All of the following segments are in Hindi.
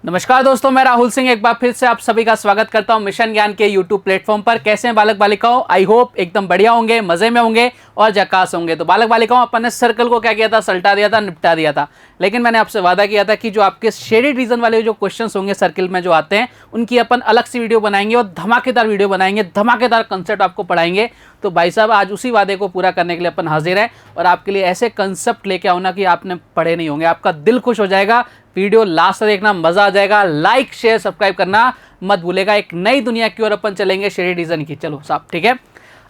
नमस्कार दोस्तों, मैं राहुल सिंह एक बार फिर से आप सभी का स्वागत करता हूं मिशन ज्ञान के यूट्यूब प्लेटफॉर्म पर। कैसे हैं बालक बालिकाओं? आई होप एकदम बढ़िया होंगे, मजे में होंगे और झकास होंगे। तो बालक बालिकाओं, अपन ने सर्कल को क्या किया था? सल्टा दिया था, निपटा दिया था। लेकिन मैंने आपसे वादा किया था कि जो आपके शेडेड रीजन वाले जो क्वेश्चंस होंगे सर्किल में जो आते हैं, उनकी अपन अलग सी वीडियो बनाएंगे और धमाकेदार वीडियो बनाएंगे, धमाकेदार कंसेप्ट आपको पढ़ाएंगे। तो भाई साहब, आज उसी वादे को पूरा करने के लिए अपन हाजिर हैं और आपके लिए ऐसे कंसेप्ट लेके आऊँ ना कि आपने पढ़े नहीं होंगे, आपका दिल खुश हो जाएगा। वीडियो लास्ट तक देखना, मजा आ जाएगा। लाइक शेयर सब्सक्राइब करना मत भूलेगा। एक नई दुनिया की ओर अपन चलेंगे शेडेड रीजन की। चलो साहब, ठीक है।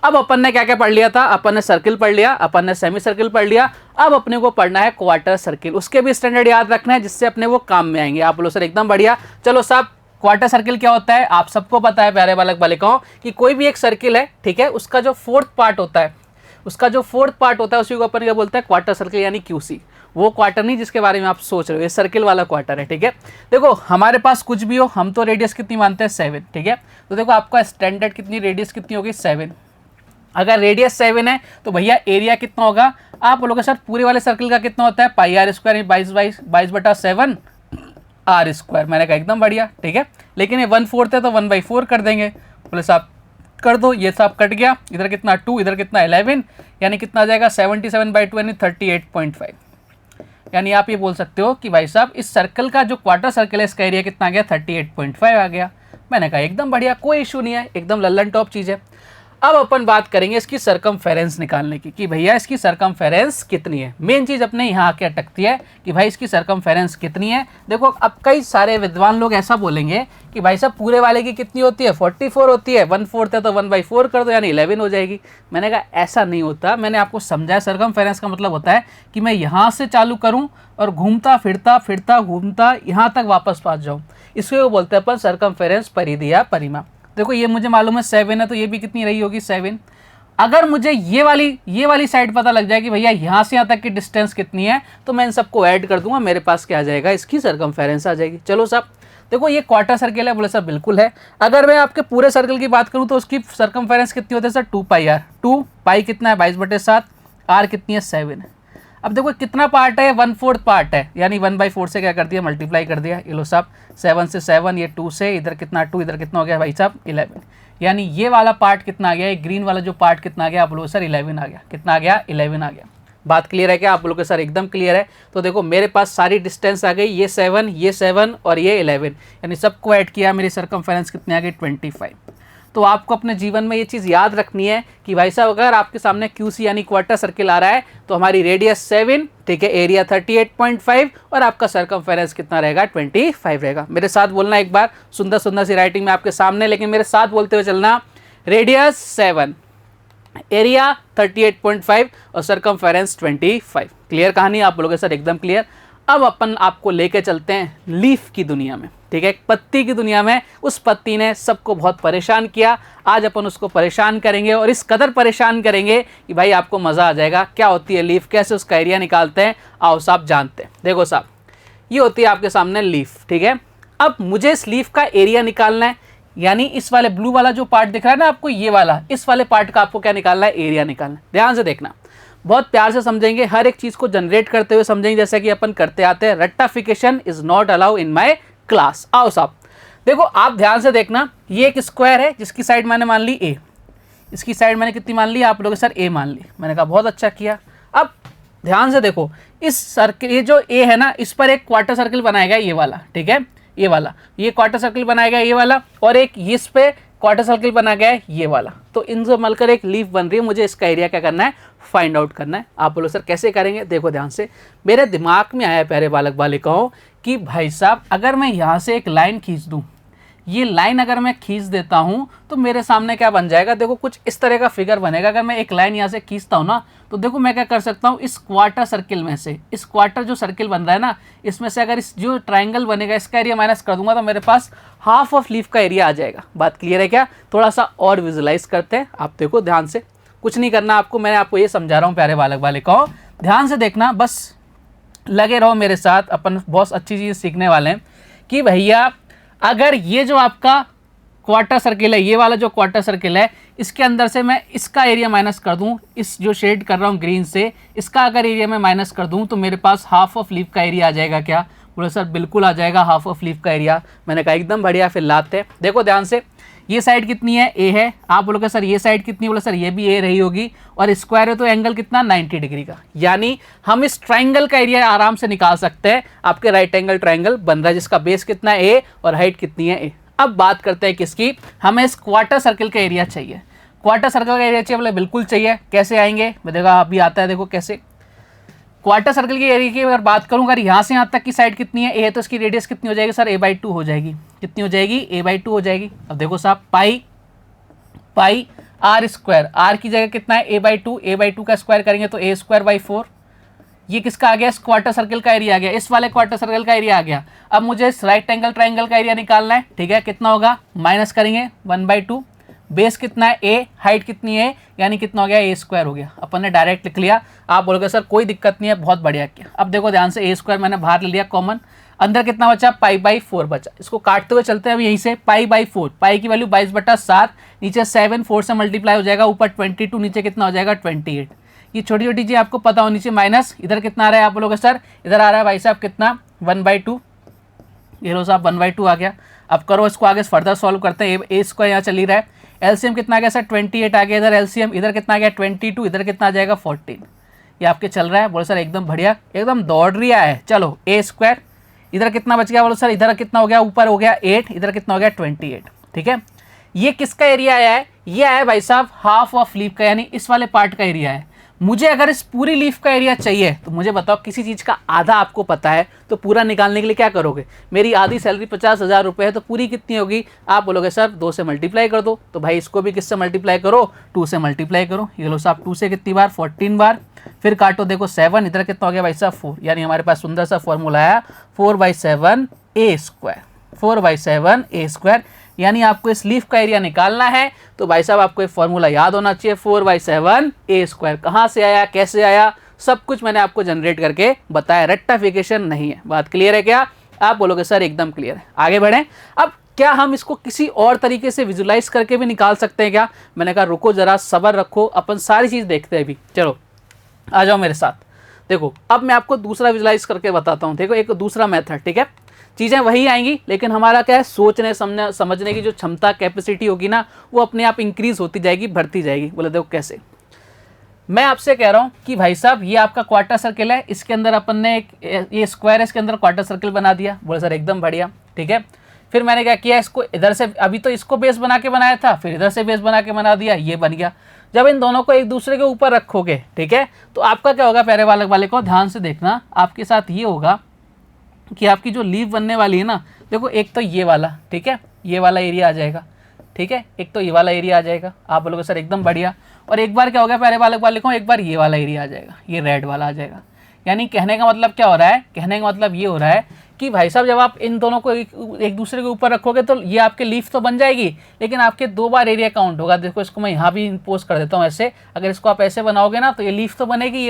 अब अपन ने क्या क्या पढ़ लिया था? अपन ने सर्किल पढ़ लिया, अपन ने सेमी सर्किल पढ़ लिया। अब अपने को पढ़ना है क्वार्टर सर्किल। उसके भी स्टैंडर्ड याद रखना है जिससे अपने वो काम में आएंगे। आप बोलो सर एकदम बढ़िया। चलो साहब, क्वार्टर सर्किल क्या होता है आप सबको पता है प्यारे बालक बालिकाओं, कि कोई भी एक सर्किल है, ठीक है, उसका जो फोर्थ पार्ट होता है, उसी को अपन क्या बोलते हैं? क्वार्टर सर्किल यानी क्यूसी। वो क्वार्टर नहीं जिसके बारे में आप सोच रहे हो, ये सर्किल वाला क्वार्टर है, ठीक है। देखो हमारे पास कुछ भी हो, हम तो रेडियस कितनी मानते हैं? 7, ठीक है। तो देखो आपका स्टैंडर्ड कितनी रेडियस कितनी होगी? 7। अगर रेडियस 7 है तो भैया एरिया कितना होगा? आप बोलोगे सर पूरे वाले सर्किल का कितना होता है? पाई आर स्क्वायर 22/7 आर स्क्वायर। मैंने कहा एकदम बढ़िया, ठीक है। लेकिन ये 1/4 है तो 1/4 कर देंगे। बोले साहब कर दो, ये साहब कट गया। इधर कितना 2, इधर कितना 11, यानी कितना आ जाएगा? 77/2 यानी 38.5। यानी आप ये बोल सकते हो कि भाई साहब इस सर्कल का जो क्वार्टर सर्कल है इसका एरिया कितना आ गया? 38.5 आ गया। मैंने कहा एकदम बढ़िया, कोई इशू नहीं है, एकदम लल्लन टॉप चीज़ है। अब अपन बात करेंगे इसकी सरकमफेरेंस निकालने की, कि भैया इसकी सरकमफेरेंस कितनी है। मेन चीज़ अपने यहाँ आके अटकती है कि भाई इसकी सरकमफेरेंस कितनी है। देखो अब कई सारे विद्वान लोग ऐसा बोलेंगे कि भाई साहब पूरे वाले की कितनी होती है? 44 होती है। 1/4 है तो 1/4 कर दो, यानी 11 हो जाएगी। मैंने कहा ऐसा नहीं होता, मैंने आपको समझाया। सरकमफेरेंस का मतलब होता है कि मैं यहाँ से चालू करूँ और घूमता फिरता घूमता यहाँ तक वापस पहुँच जाऊँ। इसको बोलते हैं अपन सरकमफेरेंस परिधि या परिमाप। देखो ये मुझे मालूम है 7 है, तो ये भी कितनी रही होगी? 7। अगर मुझे ये वाली साइड पता लग जाए कि भैया यहाँ से यहाँ तक की डिस्टेंस कितनी है, तो मैं इन सबको ऐड कर दूंगा, मेरे पास क्या आ जाएगा? इसकी सरकमफेरेंस आ जाएगी। चलो साहब, देखो ये क्वार्टर सर्किल है। बोले सर बिल्कुल है। अगर मैं आपके पूरे सर्किल की बात करूँ तो उसकी सरकमफेरेंस कितनी होती है सर? 2 pi are. 2 पाई कितना है? 22/7। आर कितनी है? 7। अब देखो कितना पार्ट है? 1/4 पार्ट है, यानी 1/4 से क्या कर दिया? मल्टीप्लाई कर दिया। ये लो साहब 7 से 7, ये 2 से, इधर कितना 2, इधर कितना हो गया भाई साहब? 11। यानी ये वाला पार्ट कितना आ गया? ये ग्रीन वाला जो पार्ट कितना आ गया? आप बोलोगे सर 11 आ गया। कितना आ गया? 11 आ गया। बात क्लियर है क्या? आप बोलोगे सर एकदम क्लियर है। तो देखो मेरे पास सारी डिस्टेंस आ गई, ये 7 और ये 11, यानी सबको ऐड किया, मेरी सरकमफेरेंस कितनी आ गई? 25। तो आपको अपने जीवन में ये चीज़ याद रखनी है कि भाई साहब अगर आपके सामने क्यूसी यानी क्वार्टर सर्किल आ रहा है तो हमारी रेडियस 7, ठीक है, एरिया 38.5 और आपका सरकमफेरेंस कितना रहेगा? 25 रहेगा। मेरे साथ बोलना एक बार, सुंदर सुंदर सी राइटिंग में आपके सामने, लेकिन मेरे साथ बोलते हुए चलना। रेडियस 7, एरिया 38.5 और सरकमफेरेंस 25। क्लियर कहानी? आप बोलोगे सर एकदम क्लियर। अब अपन आपको लेके चलते हैं लीफ की दुनिया में, ठीक है, एक पत्ती की दुनिया में। उस पत्ती ने सबको बहुत परेशान किया, आज अपन उसको परेशान करेंगे और इस कदर परेशान करेंगे कि भाई आपको मज़ा आ जाएगा। क्या होती है लीफ, कैसे उसका एरिया निकालते हैं, आओ साहब जानते हैं। देखो साहब, ये होती है आपके सामने लीफ, ठीक है। अब मुझे इस लीफ का एरिया निकालना है, यानी इस वाले ब्लू वाला जो पार्ट दिख रहा है ना आपको, ये वाला, इस वाले पार्ट का आपको क्या निकालना है? एरिया निकालना है। ध्यान से देखना, बहुत प्यार से समझेंगे, हर एक चीज़ को जनरेट करते हुए समझेंगे, जैसे कि अपन करते आते हैं। रट्टाफिकेशन is not allow in my class. आओ साहब देखो, आप ध्यान से देखना, ये एक स्क्वायर है जिसकी साइड मैंने मान ली ए, इसकी साइड मैंने कितनी मान ली? आप लोग सर ए मान ली। मैंने कहा बहुत अच्छा किया। अब ध्यान से देखो, इस सर्किल, ये जो ए है ना, इस पर एक क्वार्टर सर्किल बनाएगा ये वाला, ठीक है, ये वाला, ये क्वार्टर सर्किल बनाएगा ये वाला, और एक इस पे क्वार्टर सर्किल बना गया है ये वाला। तो इन सब मिलकर एक लीफ बन रही है। मुझे इसका एरिया क्या करना है? फाइंड आउट करना है। आप बोलो सर कैसे करेंगे? देखो ध्यान से, मेरे दिमाग में आया प्यारे बालक बालिकाओं कि भाई साहब अगर मैं यहाँ से एक लाइन खींच दूँ, ये लाइन अगर मैं खींच देता हूँ तो मेरे सामने क्या बन जाएगा? देखो कुछ इस तरह का फिगर बनेगा। अगर मैं एक लाइन यहाँ से खींचता हूँ ना, तो देखो मैं क्या कर सकता हूँ, इस क्वार्टर सर्किल में से, इस क्वार्टर जो सर्किल बन रहा है ना, इसमें से अगर इस जो ट्राइंगल बनेगा इसका एरिया माइनस कर दूंगा तो मेरे पास हाफ ऑफ लीफ का एरिया आ जाएगा। बात क्लियर है क्या? थोड़ा सा और विजुलाइज करते हैं। आप देखो ध्यान से, कुछ नहीं करना आपको, मैंने आपको ये समझा रहा हूँ प्यारे बालक बालिकाओं, ध्यान से देखना, बस लगे रहो मेरे साथ। अपन बहुत अच्छी चीज़ सीखने वाले हैं कि भैया अगर ये जो आपका क्वार्टर सर्किल है, ये वाला जो क्वार्टर सर्किल है, इसके अंदर से मैं इसका एरिया माइनस कर दूं, इस जो शेड कर रहा हूँ ग्रीन से, इसका अगर एरिया मैं माइनस कर दूं तो मेरे पास हाफ ऑफ लीफ का एरिया आ जाएगा। क्या बोले सर बिल्कुल आ जाएगा हाफ ऑफ लीफ का एरिया। मैंने कहा एकदम बढ़िया, फिर लाते हैं। देखो ध्यान से, ये साइड कितनी है, ए है। आप बोलोगे सर ये साइड कितनी, बोले सर ये भी ए रही होगी, और स्क्वायर है तो एंगल कितना 90 डिग्री का। यानी हम इस ट्राइंगल का एरिया आराम से निकाल सकते हैं। आपके राइट एंगल ट्राइंगल बन रहा है जिसका बेस कितना है ए और हाइट कितनी है ए। अब बात करते हैं किसकी, हमें इस क्वार्टर सर्कल का एरिया चाहिए। क्वार्टर सर्कल का एरिया चाहिए, बोले बिल्कुल चाहिए। कैसे आएंगे, मैं देखा अभी आता है, देखो कैसे। क्वार्टर सर्कल के एरिया की अगर बात करूँ, अगर यहाँ से यहाँ तक की साइड कितनी है, ए है, तो इसकी रेडियस कितनी हो जाएगी सर, a/2 हो जाएगी। कितनी हो जाएगी, a/2 हो जाएगी। अब देखो साहब, पाई आर स्क्वायर, आर की जगह कितना है a/2 का स्क्वायर करेंगे तो a²/4। ये किसका आ गया, इस क्वार्टर सर्कल का एरिया आ गया, इस वाले क्वार्टर सर्कल का एरिया आ गया। अब मुझे इस राइट एंगल ट्राइंगल का एरिया निकालना है, ठीक है। कितना होगा, माइनस करेंगे 1/2, बेस कितना है ए, हाइट कितनी है, यानी कितना हो गया, a² हो गया। अपन ने डायरेक्ट लिख लिया। आप बोलोगे सर कोई दिक्कत नहीं है, बहुत बढ़िया किया। अब देखो ध्यान से, a² मैंने बाहर ले लिया कॉमन, अंदर कितना बचा, π/4 बचा। इसको काटते हुए चलते हैं अब यहीं से, π/4, पाई की वैल्यू 22/7, नीचे 7 4 से मल्टीप्लाई हो जाएगा, ऊपर 22, नीचे कितना हो जाएगा 28। ये छोटी छोटी चीज़ आपको पता हो, नीचे माइनस, इधर कितना आ रहा है, आप बोलोगे सर इधर आ रहा है भाई साहब कितना 1/2, ये लो साहब 1/2 आ गया। अब करो इसको आगे फर्दर सॉल्व करते हैं, a² यहाँ चल ही रहा है, एलसीएम कितना आ गया सर 28 आ गया, इधर एलसीएम, इधर कितना आ गया 22, इधर कितना आ जाएगा 14। ये आपके चल रहा है, बोलो सर एकदम बढ़िया, एकदम दौड़ रहा है। चलो a², इधर कितना बच गया, बोलो सर इधर कितना हो गया, ऊपर हो गया 8, इधर कितना हो गया 28, ठीक है। ये किसका एरिया आया है, ये आया भाई साहब हाफ ऑफ लीफ का, यानी इस वाले पार्ट का एरिया है। मुझे अगर इस पूरी लीफ का एरिया चाहिए तो मुझे बताओ, किसी चीज़ का आधा आपको पता है तो पूरा निकालने के लिए क्या करोगे। मेरी आधी सैलरी 50,000 रुपये है, तो पूरी कितनी होगी, आप बोलोगे सर 2 से मल्टीप्लाई कर दो। तो भाई इसको भी किससे मल्टीप्लाई करो, 2 से मल्टीप्लाई करो। ये लो साहब 2 से कितनी बार, 14 बार। फिर काटो, देखो 7, इधर कितना हो गया भाई साहब 4, यानी हमारे पास सुंदर सा फॉर्मूला आया 4/7 a², 4/7 a²। यानी आपको इस लीफ का एरिया निकालना है तो भाई साहब आपको एक फॉर्मूला याद होना चाहिए, 4/7 a²। कहाँ से आया, कैसे आया, सब कुछ मैंने आपको जनरेट करके बताया, रेक्टिफिकेशन नहीं है। बात क्लियर है क्या, आप बोलोगे सर एकदम क्लियर है। आगे बढ़ें। अब क्या हम इसको किसी और तरीके से विजुलाइज करके भी निकाल सकते हैं क्या, मैंने कहा रुको जरा, सब्र रखो, अपन सारी चीज़ देखते हैं अभी। चलो आ जाओ मेरे साथ। देखो अब मैं आपको दूसरा विजुलाइज करके बताता हूँ। देखो एक दूसरा मेथड, ठीक है। चीज़ें वही आएंगी, लेकिन हमारा क्या है, सोचने समझने की जो क्षमता, कैपेसिटी होगी ना, वो अपने आप इंक्रीज होती जाएगी, बढ़ती जाएगी। बोले देखो कैसे, मैं आपसे कह रहा हूँ कि भाई साहब ये आपका क्वार्टर सर्कल है, इसके अंदर अपन ने एक ये स्क्वायर है, इसके अंदर क्वार्टर सर्कल बना दिया। बोले सर एकदम बढ़िया, ठीक है। फिर मैंने क्या किया, इसको इधर से, अभी तो इसको बेस बना के बनाया था, फिर इधर से बेस बना के बना दिया, ये बन गया। जब इन दोनों को एक दूसरे के ऊपर रखोगे, ठीक है, तो आपका क्या होगा, प्यारे बालक वाले को ध्यान से देखना, आपके साथ ये होगा कि आपकी जो लीफ बनने वाली है ना, देखो एक तो ये वाला, ठीक है, ये वाला एरिया आ जाएगा, ठीक है, एक तो ये वाला एरिया आ जाएगा। आप बोलोगे सर एकदम बढ़िया। और एक बार क्या होगा प्यारे बालक वाले को, एक बार ये वाला एरिया आ जाएगा, ये रेड वाला आ जाएगा। यानी कहने का मतलब क्या हो रहा है, कहने का मतलब ये हो रहा है कि भाई साहब जब आप इन दोनों को एक दूसरे के ऊपर रखोगे तो ये आपके लीफ तो बन जाएगी, लेकिन आपके 2 बार एरिया काउंट होगा। देखो इसको मैं यहाँ भी इम्पोज कर देता हूँ ऐसे, अगर इसको आप ऐसे बनाओगे ना तो ये लीफ तो बनेगी,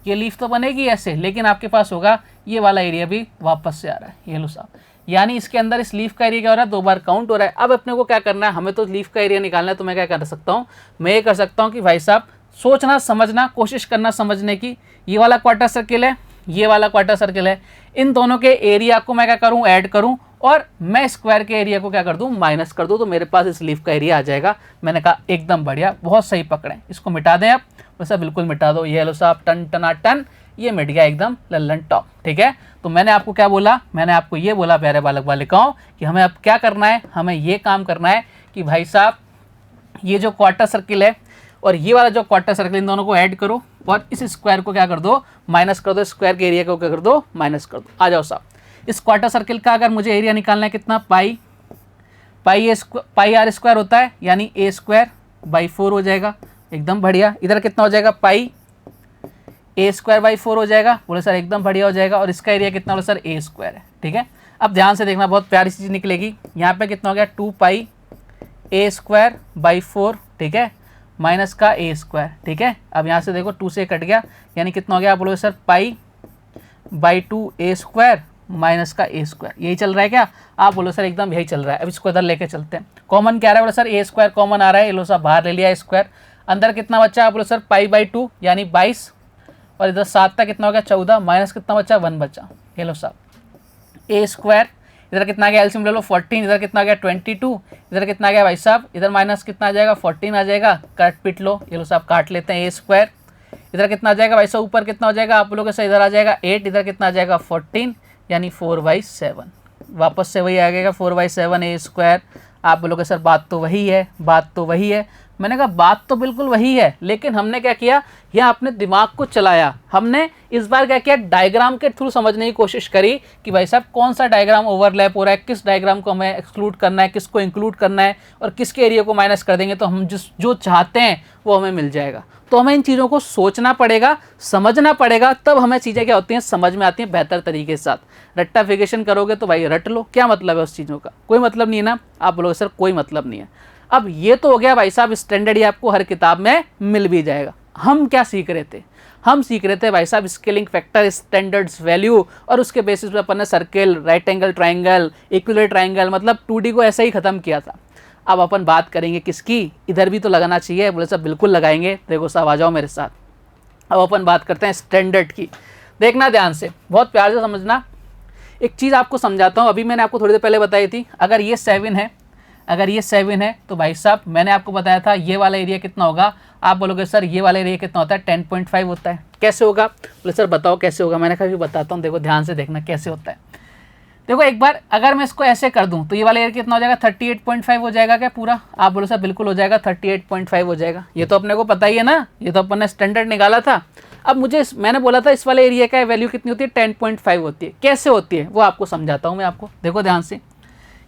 ये लीफ तो बनेगी ऐसे, लेकिन आपके पास होगा ये वाला एरिया भी वापस से आ रहा है, ये लो साहब। यानी इसके अंदर इस लीफ का एरिया क्या हो रहा है, 2 बार काउंट हो रहा है। अब अपने को क्या करना है, हमें तो लीफ का एरिया निकालना है, तो मैं क्या कर सकता हूँ, मैं ये कर सकता हूँ कि भाई साहब सोचना, समझना, कोशिश करना समझने की। ये वाला क्वार्टर सर्किल है, ये वाला क्वार्टर सर्किल है, इन दोनों के एरिया को मैं क्या करूँ, ऐड करूँ, और मैं स्क्वायर के एरिया को क्या कर दूँ, माइनस कर दूँ, तो मेरे पास इस लीफ का एरिया आ जाएगा। मैंने कहा एकदम बढ़िया, बहुत सही पकड़ें। इसको मिटा दें आप, वैसा बिल्कुल मिटा दो, ये लो साहब टन टना टन, ये मिट गया एकदम लल्लन टॉप, ठीक है। तो मैंने आपको क्या बोला, मैंने आपको ये बोला प्यारे बालक बालिकाओं कि हमें अब क्या करना है, हमें ये काम करना है कि भाई साहब ये जो क्वार्टर सर्किल है और ये वाला जो क्वार्टर सर्किल, इन दोनों को ऐड करो और इस स्क्वायर को क्या कर दो, माइनस कर दो, स्क्वायर के एरिया को क्या कर दो, माइनस कर दो। आ जाओ साहब, इस क्वार्टर सर्किल का अगर मुझे एरिया निकालना है कितना, पाई आर स्क्वायर होता है, यानी a²/4 हो जाएगा, एकदम बढ़िया। इधर कितना हो जाएगा, पाई a²/4 हो जाएगा। बोले सर एकदम बढ़िया हो जाएगा। और इसका एरिया कितना, बोले सर a² है, ठीक है। अब ध्यान से देखना, बहुत प्यारी चीज़ निकलेगी। यहाँ पे कितना हो गया, 2π a²/4, ठीक है, माइनस का a², ठीक है। अब यहाँ से देखो 2 से कट गया, यानी कितना हो गया, आप बोलोगे सर π/2 a² माइनस का a²। यही चल रहा है क्या, आप बोलो सर एकदम यही चल रहा है। अब इसको इधर लेके चलते हैं, कॉमन क्या आ रहा है, बोलो सर a² कॉमन आ रहा है, ये लो साहब बाहर ले लिया स्क्वायर। अंदर कितना बच्चा, आप बोलो सर π/2 यानी 22, और इधर 7 था, कितना हो गया 14, माइनस कितना बचा 1 बचा, ये लो साहब ए स्क्वायर, इधर कितना आ गया एलसीएम ले लो 14, इधर कितना आ गया 22, इधर कितना आ गया भाई साहब, इधर माइनस कितना आ जाएगा 14 आ जाएगा, काट पीट लो, ये लो साहब काट लेते हैं, ए स्क्वायर, इधर कितना आ जाएगा भाई साहब, ऊपर कितना हो जाएगा आप लोगों से, इधर आ जाएगा 8, इधर कितना आ जाएगा 14, यानी 4/7, वापस से वही आ जाएगा 4/7 ए स्क्वायर। आप बोलोगे सर बात तो वही है, बात तो वही है। मैंने कहा बात तो बिल्कुल वही है, लेकिन हमने क्या किया, यहाँ अपने दिमाग को चलाया। हमने इस बार क्या किया, डायग्राम के थ्रू समझने की कोशिश करी कि भाई साहब कौन सा डायग्राम ओवरलैप हो रहा है, किस डायग्राम को हमें एक्सक्लूड करना है, किसको इंक्लूड करना है, और किसके एरिया को माइनस कर देंगे तो हम जो चाहते हैं वो हमें मिल जाएगा। तो हमें इन चीज़ों को सोचना पड़ेगा, समझना पड़ेगा, तब हमें चीज़ें क्या होती हैं समझ में आती हैं बेहतर तरीके के साथ। रट्टाफिकेशन करोगे तो भाई रट लो, क्या मतलब है उस चीज़ों का, कोई मतलब नहीं है ना। आप बोलोगे सर कोई मतलब नहीं है। अब ये तो हो गया भाई साहब स्टैंडर्ड, ये आपको हर किताब में मिल भी जाएगा। हम क्या सीख रहे थे, हम सीख रहे थे भाई साहब स्केलिंग फैक्टर, स्टैंडर्ड्स वैल्यू, और उसके बेसिस पे अपन ने circle, right angle triangle, equilateral triangle, मतलब 2D को ऐसा ही ख़त्म किया था। अब अपन बात करेंगे किसकी, इधर भी तो लगाना चाहिए। बोले साहब बिल्कुल लगाएंगे, देखो साहब आ जाओ मेरे साथ। अब अपन बात करते हैं स्टैंडर्ड की। देखना ध्यान से, बहुत प्यार से समझना। एक चीज़ आपको समझाता हूँ, अभी मैंने आपको थोड़ी देर पहले बताई थी, अगर ये 7 है, अगर ये 7 है तो भाई साहब मैंने आपको बताया था ये वाला एरिया कितना होगा। आप बोलोगे सर ये वाला एरिया कितना होता है, 10.5 होता है। कैसे होगा, बोले सर बताओ कैसे होगा। मैंने कहा भी बताता हूँ, देखो ध्यान से देखना कैसे होता है। देखो एक बार अगर मैं इसको ऐसे कर दूं तो ये वाला एरिया कितना हो जाएगा, 38.5 हो जाएगा क्या पूरा। आप बोलो सर बिल्कुल हो जाएगा, 38.5 हो जाएगा। ये तो अपने को पता ही है ना, ये तो अपन ने स्टैंडर्ड निकाला था। अब मुझे मैंने बोला था इस वाले एरिया का वैल्यू कितनी होती है, 10.5 होती है। कैसे होती है वो आपको समझाता हूँ मैं आपको, देखो ध्यान से।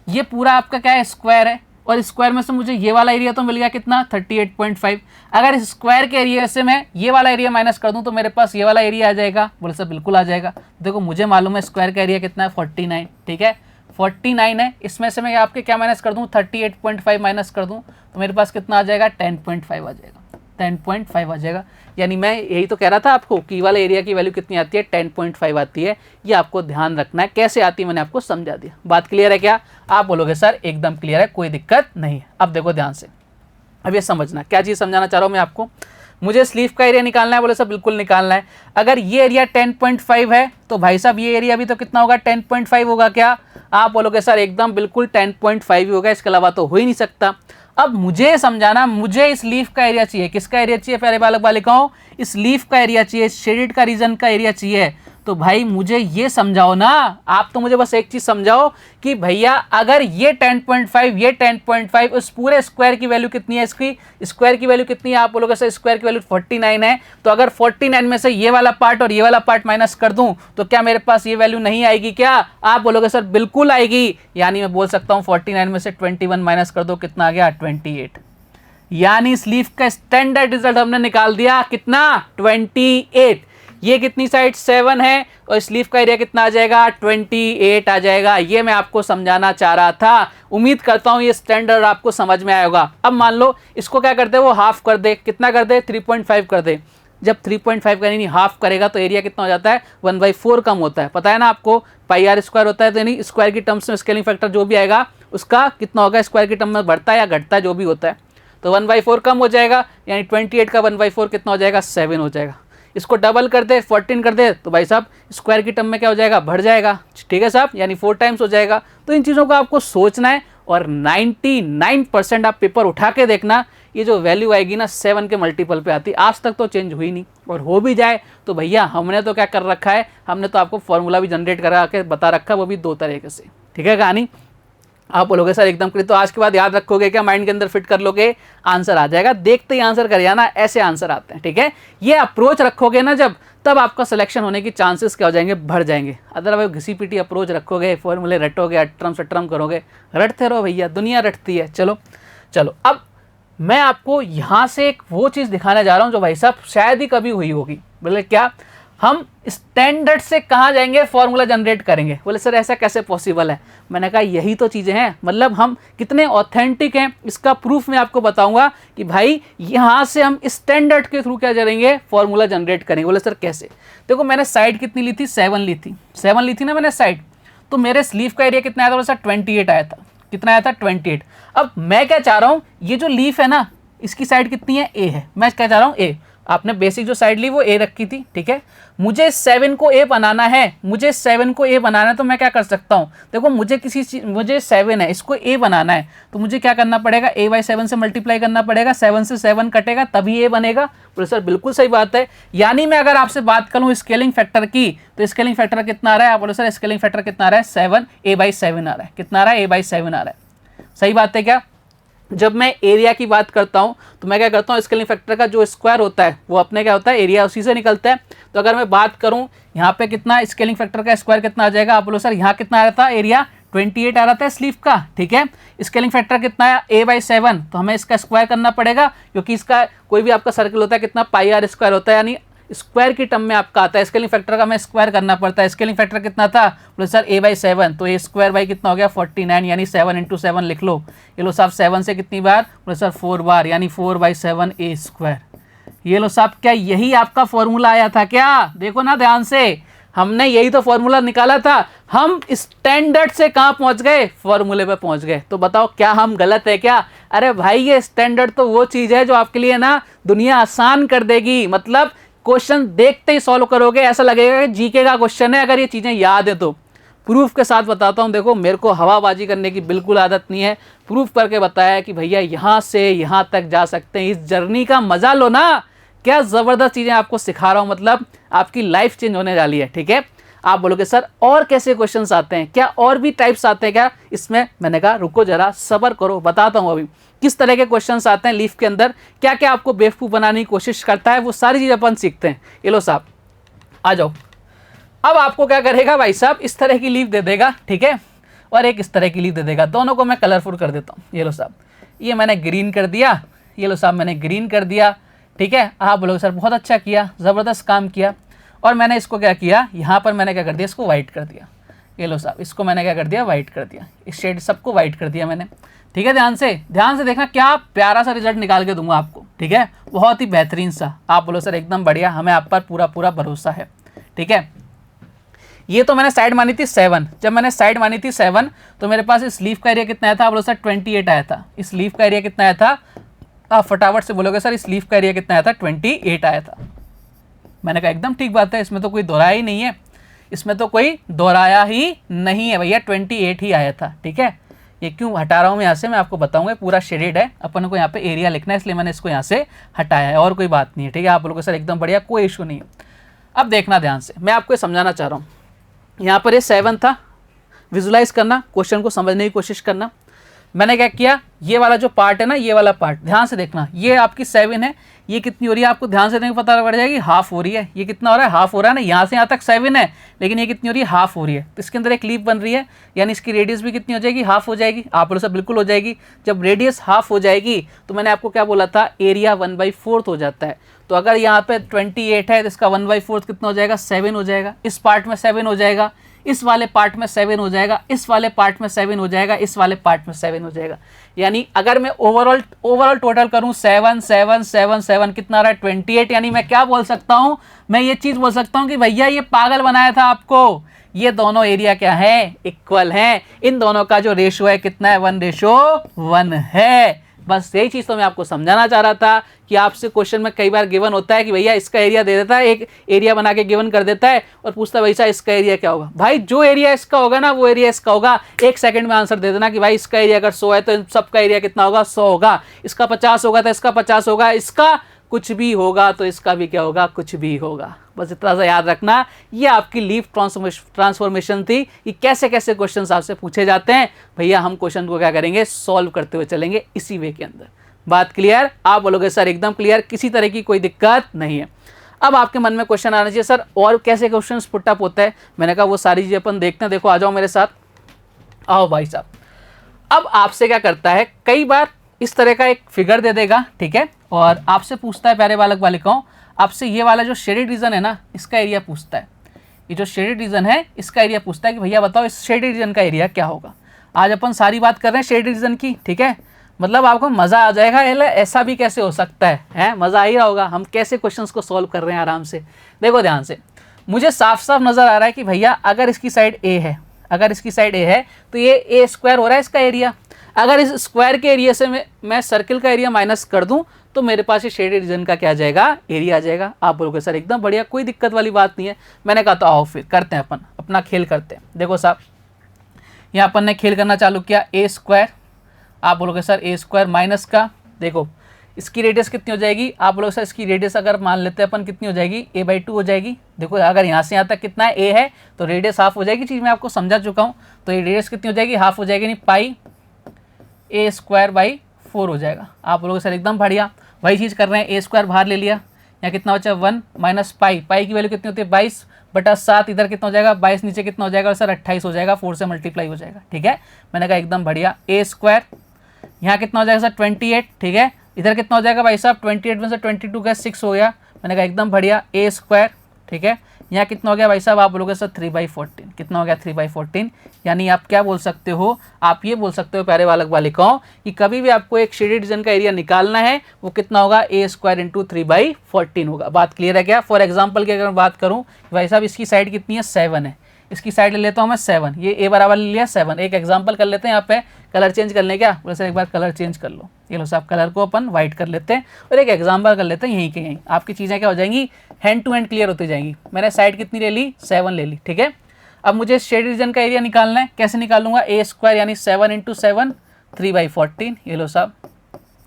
ये पूरा आपका क्या है, स्क्वायर है, और स्क्वायर में से मुझे ये वाला एरिया तो मिल गया कितना, 38.5। अगर इस स्क्वायर के एरिया से मैं ये वाला एरिया माइनस कर दूं तो मेरे पास ये वाला एरिया आ जाएगा। बोले सर बिल्कुल आ जाएगा। देखो मुझे मालूम है स्क्वायर का एरिया कितना है, 49, ठीक है 49 है। इसमें से मैं आपके क्या माइनस कर दूं, 38.5 माइनस कर दूं तो मेरे पास कितना आ जाएगा, 10.5 आ जाएगा, 10.5 आ जाएगा। यानी मैं यही तो कह रहा था आपको कि वाले एरिया की वैल्यू कितनी आती है, 10.5 आती है। ये आपको ध्यान रखना है, कैसे आती है मैंने आपको समझा दिया। बात क्लियर है क्या, आप बोलोगे सर एकदम क्लियर है, कोई दिक्कत नहीं है। अब देखो ध्यान से, अब ये समझना क्या चीज़ समझाना चाह रहा हूँ मैं आपको। मुझे स्लीव का एरिया निकालना है, बोले सर बिल्कुल निकालना है। अगर ये एरिया 10.5 है तो भाई साहब ये एरिया भी तो कितना होगा, 10.5 होगा क्या। आप बोलोगे सर एकदम बिल्कुल 10.5 ही होगा, इसके अलावा तो हो ही नहीं सकता। अब मुझे समझाना, मुझे इस लीफ का एरिया चाहिए, किसका एरिया चाहिए प्यारे बालक बालिकाओं, इस लीफ का एरिया चाहिए, शेडेड का रीजन का एरिया चाहिए। तो भाई मुझे ये समझाओ ना, आप तो मुझे बस एक चीज समझाओ कि भैया अगर ये 10.5, ये 10.5, उस पूरे स्क्वायर की वैल्यू कितनी है, इसकी स्क्वायर की वैल्यू कितनी है। आप बोलोगे सर स्क्वायर की वैल्यू 49 है, तो अगर 49 में से ये वाला पार्ट और ये वाला पार्ट माइनस कर दूं तो क्या मेरे पास ये वैल्यू नहीं आएगी क्या। आप बोलोगे सर बिल्कुल आएगी। यानी मैं बोल सकता हूँ 49 में से 21 माइनस कर दो, कितना आ गया, 28। यानी स्लीव का स्टैंडर्ड रिजल्ट हमने निकाल दिया, कितना, 28। ये कितनी साइड 7 है और स्लीव का एरिया कितना आ जाएगा, 28 आ जाएगा। ये मैं आपको समझाना चाह रहा था। उम्मीद करता हूँ ये स्टैंडर्ड आपको समझ में आएगा। अब मान लो इसको क्या कर दे, वो हाफ कर दे, कितना कर दे, 3.5 कर दे। जब 3.5 का यानी हाफ करेगा तो एरिया कितना हो जाता है, 1/4 कम होता है। पता है ना आपको, पाई आर स्क्वायर होता है, तो यानी स्क्वायर की टर्म्स में स्केलिंग फैक्टर जो भी आएगा उसका कितना होगा, स्क्वायर की टर्म में बढ़ता है या घटता है जो भी होता है, तो 1/4 कम हो जाएगा। यानी 28 का 1/4 कितना हो जाएगा, 7 हो जाएगा। इसको डबल कर दे, 14 कर दे, तो भाई साहब स्क्वायर की टर्म में क्या हो जाएगा, बढ़ जाएगा, ठीक है साहब, यानी 4 टाइम्स हो जाएगा। तो इन चीज़ों को आपको सोचना है और 99% आप पेपर उठा के देखना, ये जो वैल्यू आएगी ना 7 के मल्टीपल पे आती। आज तक तो चेंज हुई नहीं, और हो भी जाए तो भैया हमने तो क्या कर रखा है, हमने तो आपको फॉर्मूला भी जनरेट करा के बता रखा है, वो भी 2 तरीके से, ठीक है कहानी। आप बोलोगे सर एकदम क्लियर, तो आज के बाद याद रखोगे क्या, माइंड के अंदर फिट कर लोगे, आंसर आ जाएगा, देखते ही आंसर कर जाना, ऐसे आंसर आते हैं, ठीक है। ये अप्रोच रखोगे ना जब, तब आपका सिलेक्शन होने की चांसेस क्या हो जाएंगे, बढ़ जाएंगे। अदरवाइज घिसी पीटी अप्रोच रखोगे, फॉर्मूले रटोगे, अट्रम सट्रम करोगे, रटते रहो भैया, दुनिया रटती है। चलो चलो, अब मैं आपको यहाँ से एक वो चीज़ दिखाने जा रहा हूँ जो भाई साहब शायद ही कभी हुई होगी। बोले क्या, हम स्टैंडर्ड से कहाँ जाएंगे, फॉर्मूला जनरेट करेंगे। बोले सर ऐसा कैसे पॉसिबल है। मैंने कहा यही तो चीज़ें हैं, मतलब हम कितने ऑथेंटिक हैं इसका प्रूफ मैं आपको बताऊंगा कि भाई यहाँ से हम स्टैंडर्ड के थ्रू क्या करेंगे, फॉर्मूला जनरेट करेंगे। बोले सर कैसे। देखो मैंने साइड कितनी ली थी, 7 ली थी, 7 ली थी ना मैंने साइड, तो मेरे स्लीव का एरिया कितना आया था, बोले सर 28 आया था। कितना आया था, 28। अब मैं क्या चाह रहा हूँ, ये जो लीफ है ना इसकी साइड कितनी है, ए है, मैं क्या चाह रहा हूँ, ए। आपने बेसिक जो साइड ली वो ए रखी थी, ठीक है। मुझे 7 को ए बनाना है, मुझे 7 को ए बनाना है, तो मैं क्या कर सकता हूँ, देखो मुझे 7 है, इसको ए बनाना है, तो मुझे क्या करना पड़ेगा, a बाई 7 से मल्टीप्लाई करना पड़ेगा, 7 से 7 कटेगा तभी ए बनेगा। बोले सर बिल्कुल सही बात है। यानी मैं अगर आपसे बात करूँ स्केलिंग फैक्टर की, तो स्केलिंग फैक्टर कितना आ रहा है, आप बोले सर स्केलिंग फैक्टर कितना आ रहा है, 7, a बाई 7 आ रहा है, कितना आ रहा है, a बाई 7 आ रहा है। सही बात है क्या। जब मैं एरिया की बात करता हूं तो मैं क्या करता हूं, स्केलिंग फैक्टर का जो स्क्वायर होता है वो अपने क्या होता है, एरिया उसी से निकलता है। तो अगर मैं बात करूं यहाँ पे कितना स्केलिंग फैक्टर का स्क्वायर कितना आ जाएगा, आप बोलो सर यहाँ कितना आ रहा था, एरिया 28 आ रहा था स्लीव का, ठीक है। स्केलिंग फैक्टर कितना है, a बाई 7, तो हमें इसका स्क्वायर करना पड़ेगा, क्योंकि इसका कोई भी आपका सर्कल होता है कितना पाई आर स्क्वायर होता है, यानी स्क्वायर की टर्म में आपका आता है। स्केलिंग फैक्टर का हमें स्क्वायर करना पड़ता है। स्केलिंग फैक्टर कितना था, बोले सर a बाई 7, तो ए स्क्वायर बाई कितना हो गया 49, यानी 7 इंटू 7 लिख लो। ये लो साहब 7 से कितनी बार, बोले सर 4 बार, यानी 4 बाई 7 ए स्क्वायर। ये लो साहब क्या यही आपका फॉर्मूला आया था क्या, देखो ना ध्यान से, हमने यही तो फॉर्मूला निकाला था। हम स्टैंडर्ड से कहाँ पहुंच गए, फॉर्मूले पे पहुंच गए। तो बताओ क्या हम गलत है क्या। अरे भाई ये स्टैंडर्ड तो वो चीज़ है जो आपके लिए ना दुनिया आसान कर देगी। मतलब क्वेश्चन देखते ही सॉल्व करोगे, ऐसा लगेगा कि जीके का क्वेश्चन है। अगर ये चीज़ें याद है तो प्रूफ के साथ बताता हूँ। देखो मेरे को हवाबाजी करने की बिल्कुल आदत नहीं है, प्रूफ करके बताया है कि भैया यहाँ से यहाँ तक जा सकते हैं। इस जर्नी का मजा लो ना, क्या ज़बरदस्त चीज़ें आपको सिखा रहा हूँ, मतलब आपकी लाइफ चेंज होने वाली है, ठीक है। आप बोलोगे सर और कैसे क्वेश्चंस आते हैं क्या, और भी टाइप्स आते हैं क्या इसमें, मैंने कहा रुको जरा सब्र करो, बताता हूँ अभी किस तरह के क्वेश्चंस आते हैं लीफ के अंदर, क्या क्या आपको बेवकूफ़ बनाने की कोशिश करता है, वो सारी चीज़ अपन सीखते हैं। ये लो साहब आ जाओ। अब आपको क्या करेगा भाई साहब, इस तरह की लीफ दे देगा, ठीक है, और एक इस तरह की लीफ दे देगा। दोनों को मैं कलरफुल कर देता हूँ। ये लो साहब, ये मैंने ग्रीन कर दिया, ये लो साहब मैंने ग्रीन कर दिया, ठीक है। आप बोलोगे सर बहुत अच्छा किया, ज़बरदस्त काम किया। और मैंने इसको क्या किया, यहाँ पर मैंने क्या कर दिया, इसको वाइट कर दिया। ये लो साहब इसको मैंने क्या कर दिया, वाइट कर दिया, इस शेड सबको वाइट कर दिया मैंने, ठीक है। ध्यान से देखना, क्या प्यारा सा रिजल्ट निकाल के दूंगा आपको, ठीक है, बहुत ही बेहतरीन सा। आप बोलो सर एकदम बढ़िया, हमें आप पर पूरा पूरा भरोसा है, ठीक है। ये तो मैंने साइड मानी थी 7, जब मैंने साइड मानी थी 7 तो मेरे पास इस लीफ का एरिया कितना आया था, आप बोलो सर 28 आया था। इस लीफ का एरिया कितना आया था, आप फटाफट से बोलोगे सर इस लीफ का एरिया कितना आया था, 28 आया था। मैंने कहा एकदम ठीक बात है, इसमें तो कोई दोहराया ही नहीं है, इसमें तो कोई दोहराया ही नहीं है भैया, 28 ही आया था, ठीक है। ये क्यों हटा रहा हूँ मैं यहाँ से, मैं आपको बताऊंगा। पूरा शेडेड है, अपन को यहाँ पे एरिया लिखना है, इसलिए मैंने इसको यहाँ से हटाया है, और कोई बात नहीं है, ठीक है। आप बोलोगे सर एकदम बढ़िया, कोई इशू नहीं है। अब देखना ध्यान से, मैं आपको समझाना चाह रहा हूँ। यहाँ पर ये 7 था, विजुलाइज करना, क्वेश्चन को समझने की कोशिश करना। मैंने क्या किया, ये वाला जो पार्ट है ना, ये वाला पार्ट ध्यान से देखना, ये आपकी 7 है, ये कितनी हो रही है आपको ध्यान से देखने को पता पड़ जाएगी, हाफ हो रही है। ये कितना हो रहा है, हाफ हो रहा है ना, यहाँ से यहाँ तक 7 है, लेकिन ये कितनी हो रही है, हाफ हो रही है। तो इसके अंदर एक लीफ बन रही है, यानी इसकी रेडियस भी कितनी हो जाएगी, हाफ हो जाएगी। आप बोलो सर बिल्कुल हो जाएगी। जब रेडियस हाफ हो जाएगी तो मैंने आपको क्या बोला था, एरिया 1/4 हो जाता है। तो अगर यहाँ पे 28 है तो इसका 1/4 कितना हो जाएगा, 7 हो जाएगा। इस पार्ट में 7 हो जाएगा, इस वाले पार्ट में 7 हो जाएगा, इस वाले पार्ट में 7 हो जाएगा, इस वाले पार्ट में 7 हो जाएगा। यानी अगर मैं ओवरऑल टोटल करूं 7 7 7 7 कितना आ रहा है, 28। यानी मैं क्या बोल सकता हूं, मैं ये चीज बोल सकता हूं कि भैया ये पागल बनाया था आपको। ये दोनों एरिया क्या है, इक्वल हैं। इन दोनों का जो रेशो है कितना है, 1:1 है। बस यही चीज़ तो मैं आपको समझाना चाह रहा था कि आपसे क्वेश्चन में कई बार गिवन होता है कि भैया इसका एरिया दे देता है, एक एरिया बना के गिवन कर देता है और पूछता है भैया इसका एरिया क्या होगा। भाई जो एरिया इसका होगा ना वो एरिया इसका होगा। 1 सेकंड में आंसर दे देना कि भाई इसका एरिया अगर 100 है तो इन सबका एरिया कितना होगा, 100 होगा। इसका 50 होगा तो इसका 50 होगा, इसका कुछ भी होगा तो इसका भी क्या होगा, कुछ भी होगा। बस इतना सा याद रखना। ये आपकी लीफ ट्रांसफॉर्मेशन थी कि कैसे कैसे क्वेश्चंस आपसे पूछे जाते हैं। भैया हम क्वेश्चन को क्या करेंगे, सॉल्व करते हुए चलेंगे इसी वे के अंदर। बात क्लियर? आप बोलोगे सर एकदम क्लियर, किसी तरह की कोई दिक्कत नहीं है। अब आपके मन में क्वेश्चन आना चाहिए सर और कैसे क्वेश्चन पुटअप होता है। मैंने कहा वो सारी चीज़ें अपन देखते हैं। देखो आ जाओ मेरे साथ, आओ भाई साहब। अब आपसे क्या करता है, कई बार इस तरह का एक फिगर दे देगा, ठीक है, और आपसे पूछता है प्यारे बालक बालिकाओं, आपसे ये वाला जो शेडेड रीजन है ना इसका एरिया पूछता है। ये जो शेडेड रीजन है इसका एरिया पूछता है कि भैया बताओ इस शेडेड रीजन का एरिया क्या होगा। आज अपन सारी बात कर रहे हैं शेडेड रीजन की, ठीक है। मतलब आपको मज़ा आ जाएगा, ऐसा भी कैसे हो सकता है, मज़ा आ ही रहा होगा। हम कैसे क्वेश्चंस को सॉल्व कर रहे हैं आराम से। देखो ध्यान से, मुझे साफ साफ नज़र आ रहा है कि भैया अगर इसकी साइड ए है, अगर इसकी साइड ए है तो ये ए स्क्वायर हो रहा है इसका एरिया। अगर इस स्क्वायर के एरिया से मैं सर्किल का एरिया माइनस कर दूं तो मेरे पास ये शेडेड रीजन का क्या आ जाएगा, एरिया आ जाएगा। आप बोलोगे सर एकदम बढ़िया, कोई दिक्कत वाली बात नहीं है। मैंने कहा तो आओ फिर करते हैं, अपन अपना खेल करते हैं। देखो साहब यहाँ अपन ने खेल करना चालू किया, ए स्क्वायर, आप बोलोगे सर ए स्क्वायर माइनस का, देखो इसकी रेडियस कितनी हो जाएगी, आप बोलोगे सर इसकी रेडियस अगर मान लेते हैं अपन कितनी हो जाएगी, a/2 हो जाएगी। देखो अगर यहाँ से यहाँ तक कितना है, a है तो रेडियस हाफ हो जाएगी, चीज़ मैं आपको समझा चुका हूँ। तो ये रेडियस कितनी हो जाएगी, हाफ हो जाएगी, नहीं पाई a²/4 हो जाएगा। आप बोलोगे सर एकदम बढ़िया, वही चीज़ कर रहे हैं, a स्क्वायर बाहर ले लिया, यहाँ कितना बचा 1 माइनस पाई, पाई की वैल्यू कितनी होती है 22/7, इधर कितना हो जाएगा 22, नीचे कितना हो जाएगा सर 28 हो जाएगा, 4 से मल्टीप्लाई हो जाएगा। ठीक है, मैंने कहा एकदम बढ़िया। a², यहाँ कितना हो जाएगा सर 28, ठीक है, इधर कितना हो जाएगा भाई साहब 28 में से 22 का 6 हो गया, मैंने कहा एकदम बढ़िया। a², ठीक है, यहाँ कितना हो गया भाई साहब, आप बोलोगे सर 3/14, कितना हो गया 3/14। यानी आप क्या बोल सकते हो, आप ये बोल सकते हो प्यारे बालक बालिकाओं कि कभी भी आपको एक शेडेड रीजन का एरिया निकालना है, वो कितना होगा a² × 3/14 होगा। बात क्लियर है क्या। फॉर एग्जाम्पल की अगर मैं बात करूँ भाई साहब, इसकी साइड कितनी है 7 है, इसकी साइड ले लेता हूँ मैं 7, ये a बराबर ले लिया 7। एक एग्जांपल कर लेते हैं, यहाँ पे कलर चेंज कर लें क्या, बोले सर एक बार कलर चेंज कर लो, ये लो साहब कलर को अपन वाइट कर लेते हैं और एक एग्जांपल कर लेते हैं, यहीं के यहीं आपकी चीज़ें क्या हो जाएंगी, हैंड टू हैंड क्लियर होती जाएंगी। मैंने साइड कितनी ले ली 7 ले ली, ठीक है। अब मुझे शेड रीजन का एरिया निकालना है, कैसे निकालूंगा, a² यानी 7 × 7 3/14, ये लो साहब